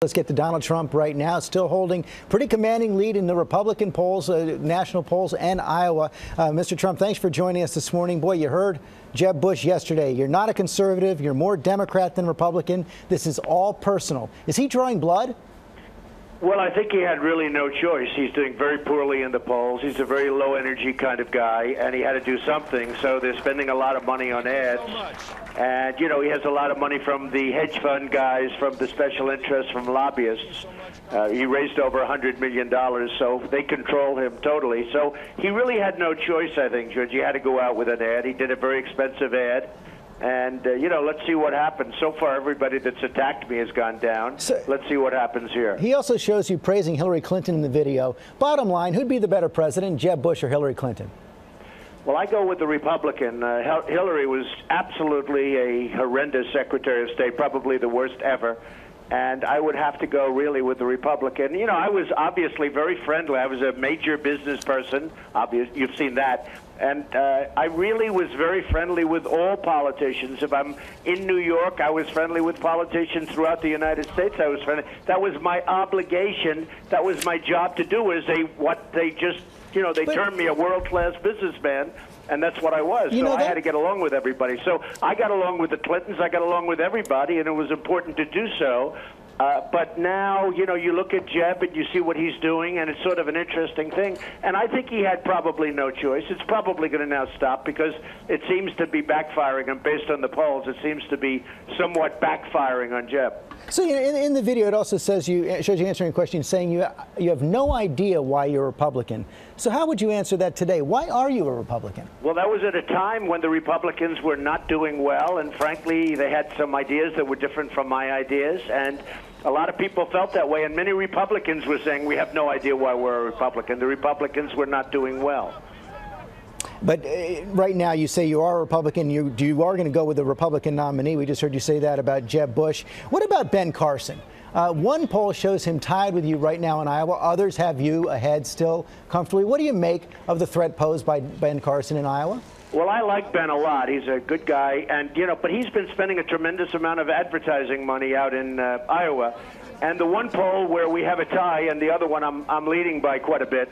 Let's get to Donald Trump right now, still holding pretty commanding lead in the Republican polls, national polls, and Iowa. Mr. Trump, thanks for joining us this morning. Boy, you heard Jeb Bush yesterday. You're not a conservative. You're more Democrat than Republican. This is all personal. Is he drawing blood? Well, I think he had really no choice. He's doing very poorly in the polls. He's a very low-energy kind of guy, and he had to do something. So they're spending a lot of money on ads. And, you know, he has a lot of money from the hedge fund guys, from the special interests, from lobbyists. He raised over $100 million, so they control him totally. So he really had no choice, I think, George. He had to go out with an ad. He did a very expensive ad. And, you know, let's see what happens. So far, everybody that's attacked me has gone down. So, let's see what happens here. He also shows you praising Hillary Clinton in the video. Bottom line, who'd be the better president, Jeb Bush or Hillary Clinton? Well, I go with the Republican. Hillary was absolutely a horrendous Secretary of State, probably the worst ever. And I would have to go really with the Republican. You know, I was obviously very friendly. I was a major business person. You've seen that. And I really was very friendly with all politicians. If I'm in New York, I was friendly with politicians throughout the United States. I was friendly. That was my obligation. That was my job to do. They termed me a world-class businessman. And that's what I was. So I had to get along with everybody. So I got along with the Clintons. I got along with everybody, and it was important to do so. But now, you know, you look at Jeb and you see what he's doing, and it's sort of an interesting thing. And I think he had probably no choice. It's probably going to now stop because it seems to be backfiring. And based on the polls, it seems to be somewhat backfiring on Jeb. So in the video, it also says shows you answering a question saying you have no idea why you're a Republican. So how would you answer that today? Why are you a Republican? Well, that was at a time when the Republicans were not doing well, and frankly, they had some ideas that were different from my ideas, and a lot of people felt that way, and many Republicans were saying, we have no idea why we're a Republican. The Republicans were not doing well. But right now, you say you are a Republican. You are going to go with a Republican nominee. We just heard you say that about Jeb Bush. What about Ben Carson? One poll shows him tied with you right now in Iowa. Others have you ahead still comfortably. What do you make of the threat posed by Ben Carson in Iowa? Well, I like Ben a lot. He's a good guy, and but he's been spending a tremendous amount of advertising money out in Iowa. And the one poll where we have a tie, and the other one I'm leading by quite a bit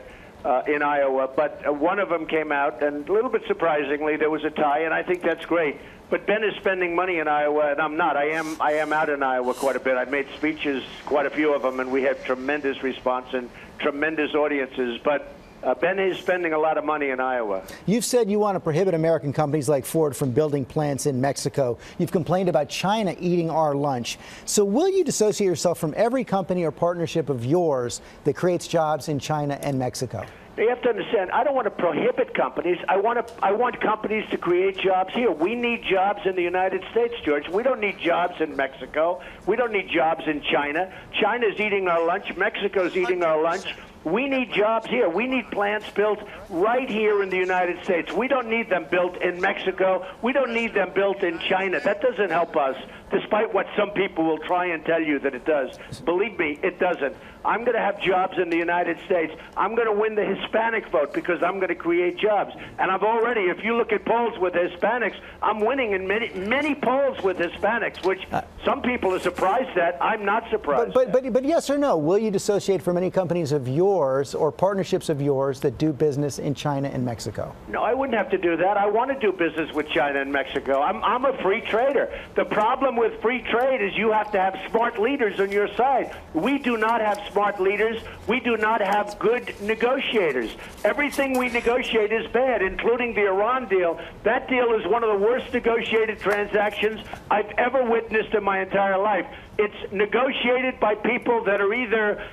in Iowa. But one of them came out, and a little bit surprisingly, there was a tie, and I think that's great. But Ben is spending money in Iowa, and I'm not. I am out in Iowa quite a bit. I've made speeches, quite a few of them, and we have tremendous response and tremendous audiences. But Ben is spending a lot of money in Iowa. You've said you want to prohibit American companies like Ford from building plants in Mexico. You've complained about China eating our lunch. So will you dissociate yourself from every company or partnership of yours that creates jobs in China and Mexico? You have to understand, I don't want to prohibit companies. I want companies to create jobs here. We need jobs in the United States, George. We don't need jobs in Mexico. We don't need jobs in China. China's eating our lunch. Mexico's eating our lunch. We need jobs here. We need plants built right here in the United States. We don't need them built in Mexico. We don't need them built in China. That doesn't help us, despite what some people will try and tell you that it does. Believe me, it doesn't. I'm going to have jobs in the United States. I'm going to win the Hispanic vote because I'm going to create jobs. And I've already, if you look at polls with Hispanics, I'm winning in many polls with Hispanics, which some people are surprised at. I'm not surprised. But yes or no, will you dissociate from any companies of yours or partnerships of yours that do business in China and Mexico? No, I wouldn't have to do that. I want to do business with China and Mexico. I'm a free trader. The problem with free trade is you have to have smart leaders on your side. We do not have smart leaders. We do not have good negotiators. Everything we negotiate is bad, including the Iran deal. That deal is one of the worst negotiated transactions I've ever witnessed in my entire life. It's negotiated by people that are either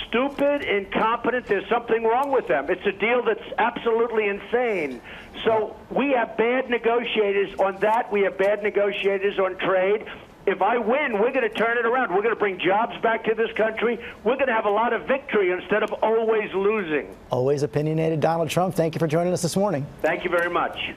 stupid, incompetent, there's something wrong with them. It's a deal that's absolutely insane. So we have bad negotiators on that. We have bad negotiators on trade. If I win, we're going to turn it around. We're going to bring jobs back to this country. We're going to have a lot of victory instead of always losing. Always opinionated Donald Trump. Thank you for joining us this morning. Thank you very much.